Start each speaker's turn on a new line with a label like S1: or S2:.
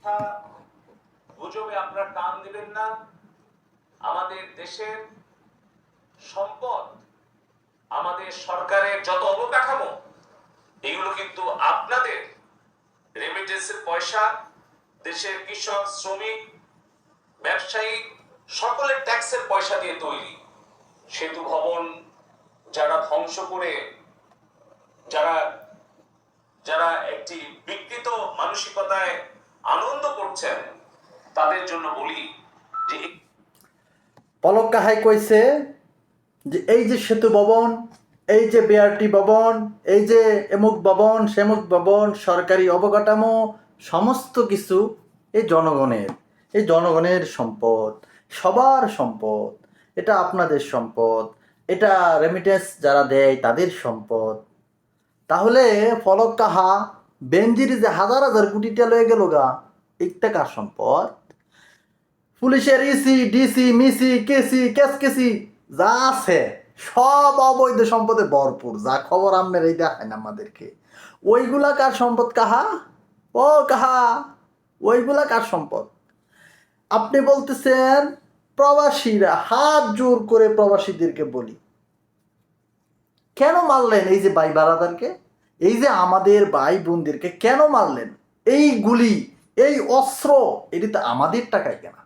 S1: মিথ্যা গুজবে আপনারা কান দিবেন না। আমাদের দেশের সম্পদ, আমাদের সরকারের যত অবকাঠামো, এগুলো কিন্তু আপনাদের রেমিটেন্সের পয়সা, দেশের কৃষক, শ্রমিক, ব্যবসায়ী সকলের ট্যাক্সের পয়সা দিয়ে তৈরি। সেতু ভবন যারা ধ্বংস করে, যারা যারা একটি বিকৃত মানসিকতায় আনন্দ করছেন, তাদের জন্য বলি যে
S2: পলক কাহাই কইছে যে এই যে সেতু ভবন, এই যে বিআরটি ভবন, এই যে এমুক ভবন, সেমুক ভবন, সরকারি অবকাঠামো সমস্ত কিছু এই জনগণের সম্পদ, সবার সম্পদ। এটা আপনাদের সম্পদ, এটা রেমিটেন্স যারা দেয় তাদের সম্পদ। তাহলে ফলক কাহা বেঞ্জির যে হাজার হাজার কোটি টাকা লয়ে গেল গা, একটা কার সম্পদ? পুলিশের ইসি, ডিসি, মিসি, কেসি, কেসি যা আছে সব অবৈধ সম্পদে ভরপুর। যা খবর আপনার এই দেখায় না আমাদেরকে, ওইগুলা কার সম্পদ কাহা? ও কাহা, ওইগুলা কার সম্পদ? আপনি বলতেছেন প্রবাসীরা, হাত জোর করে প্রবাসীদেরকে বলি, কেন মারলেন এই যে ভাই বারাদারকে, এই যে আমাদের ভাই বোনদেরকে কেন মারলেন? এই গুলি, এই অস্ত্র, এটি তো আমাদের টাকায় কেনা।